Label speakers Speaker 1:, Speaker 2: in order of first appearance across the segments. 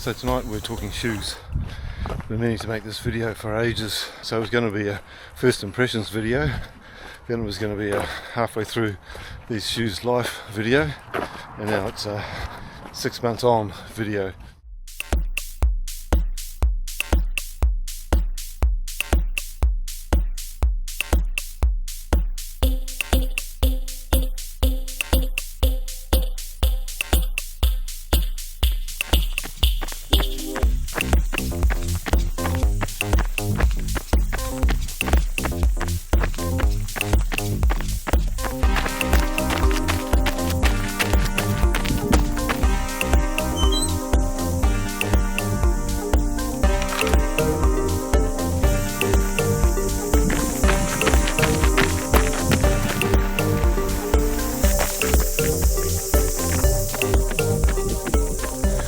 Speaker 1: So tonight we're talking shoes. Been meaning to make this video for ages, so it was going to be a first impressions video, then it was going to be a halfway through these shoes life video, and now it's a 6 months on video.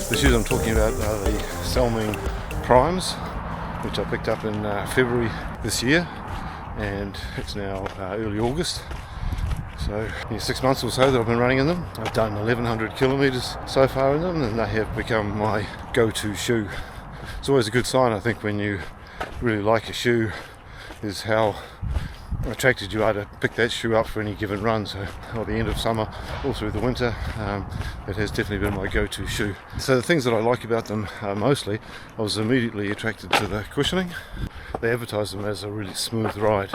Speaker 1: The shoes I'm talking about are the Salming Primes, which I picked up in February this year, and it's now early August. So 6 months or so that I've been running in them. I've done 1100 kilometres so far in them, and they have become my go-to shoe. It's always a good sign, I think, when you really like a shoe, is how attracted you are to pick that shoe up for any given run. So at the end of summer all through the winter, it has definitely been my go-to shoe. So the things that I like about them mostly, I was immediately attracted to the cushioning. They advertise them as a really smooth ride,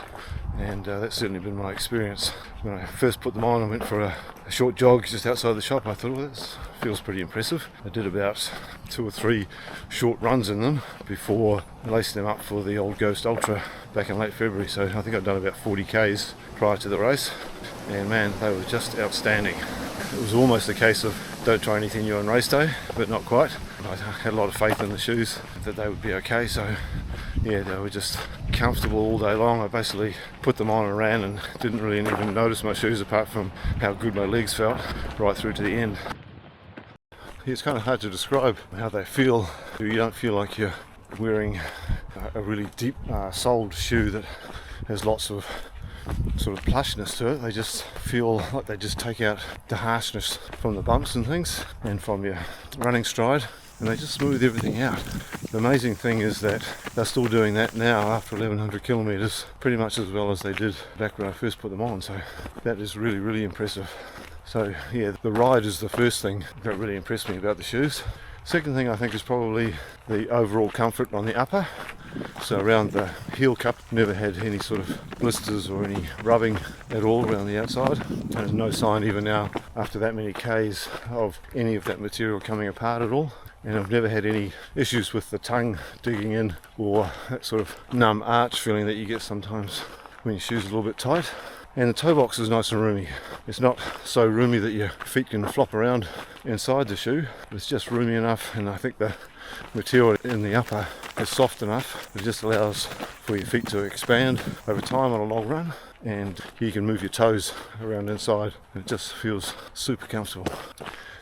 Speaker 1: and that's certainly been my experience. When I first put them on, I went for a short jog just outside the shop. I thought, well, this feels pretty impressive. I did about 2 or 3 short runs in them before lacing them up for the old Ghost Ultra back in late February. So I think I'd done about 40 k's prior to the race, and man, they were just outstanding. It was almost a case of don't try anything new on race day, but not quite. I had a lot of faith in the shoes that they would be okay, so yeah, they were just comfortable all day long. I basically put them on and ran and didn't really even notice my shoes apart from how good my legs felt right through to the end. It's kind of hard to describe how they feel. You don't feel like you're wearing a really deep soled shoe that has lots of sort of plushness to it. They just feel like they just take out the harshness from the bumps and things and from your running stride, and they just smooth everything out. The amazing thing is that they're still doing that now after 1100 kilometres pretty much as well as they did back when I first put them on, so that is really, really impressive. So yeah, the ride is the first thing that really impressed me about the shoes. Second thing I think is probably the overall comfort on the upper. So around the heel cup, never had any sort of blisters or any rubbing at all around the outside, and no sign even now after that many k's of any of that material coming apart at all. And I've never had any issues with the tongue digging in or that sort of numb arch feeling that you get sometimes when your shoe's a little bit tight. And the toe box is nice and roomy. It's not so roomy that your feet can flop around inside the shoe, but it's just roomy enough, and I think the material in the upper is soft enough. It just allows for your feet to expand over time on a long run, and you can move your toes around inside. It just feels super comfortable.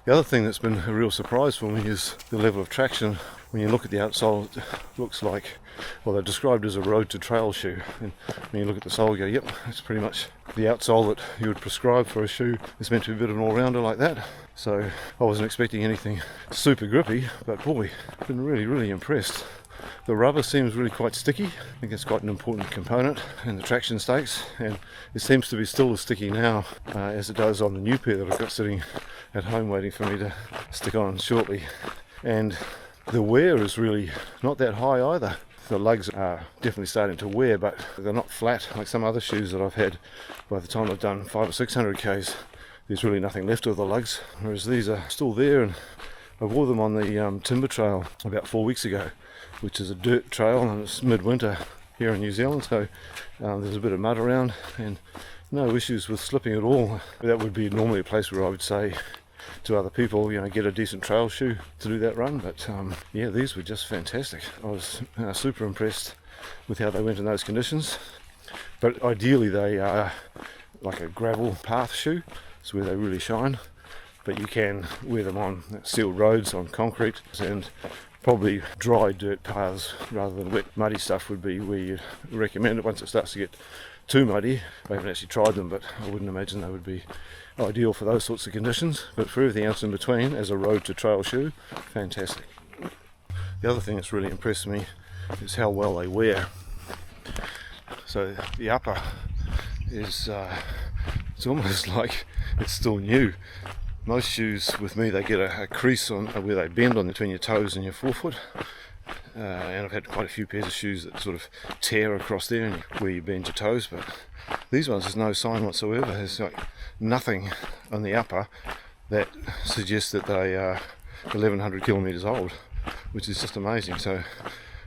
Speaker 1: The other thing that's been a real surprise for me is the level of traction. When you look at the outsole, it looks like, well, they're described as a road to trail shoe, and when you look at the sole, you go, yep, that's pretty much the outsole that you would prescribe for a shoe. It's meant to be a bit of an all-rounder like that. So I wasn't expecting anything super grippy, but boy, I've been really, really impressed. The rubber seems really quite sticky. I think it's quite an important component in the traction stakes, and it seems to be still as sticky now as it does on the new pair that I've got sitting at home waiting for me to stick on shortly. And the wear is really not that high either. The lugs are definitely starting to wear, but they're not flat like some other shoes that I've had. By the time I've done 500 or 600 k's, there's really nothing left of the lugs, whereas these are still there. And I wore them on the timber trail about 4 weeks ago, which is a dirt trail, and it's midwinter here in New Zealand, so there's a bit of mud around and no issues with slipping at all. That would be normally a place where I would say to other people, you know, get a decent trail shoe to do that run, but yeah, these were just fantastic. I was super impressed with how they went in those conditions. But ideally they are like a gravel path shoe, it's where they really shine, but you can wear them on sealed roads, on concrete, and probably dry dirt paths rather than wet muddy stuff would be where you recommend it. Once it starts to get too muddy, I haven't actually tried them, but I wouldn't imagine they would be ideal for those sorts of conditions. But for everything else in between, as a road to trail shoe, fantastic. The other thing that's really impressed me is how well they wear. So the upper is it's almost like it's still new. Most shoes with me, they get a crease on where they bend on between your toes and your forefoot, and I've had quite a few pairs of shoes that sort of tear across there and where you bend your toes, but these ones there's no sign whatsoever. There's like nothing on the upper that suggests that they are 1100 kilometres old, which is just amazing. So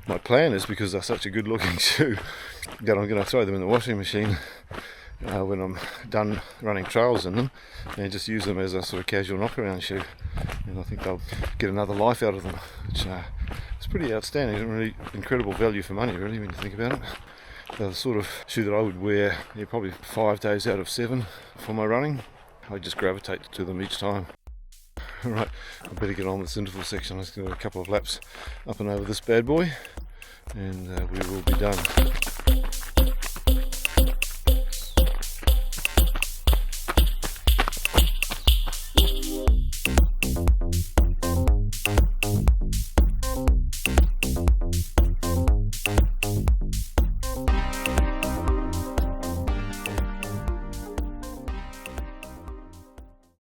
Speaker 1: my plan is, because they're such a good looking shoe, that I'm going to throw them in the washing machine when I'm done running trails in them, and just use them as a sort of casual knockaround shoe, and I think they'll get another life out of them, which is pretty outstanding and really incredible value for money, really, when you think about it. They're the sort of shoe that I would wear probably 5 days out of 7 for my running. I just gravitate to them each time. Right, I better get on with this interval section. I'm just going to do a couple of laps up and over this bad boy, and we will be done.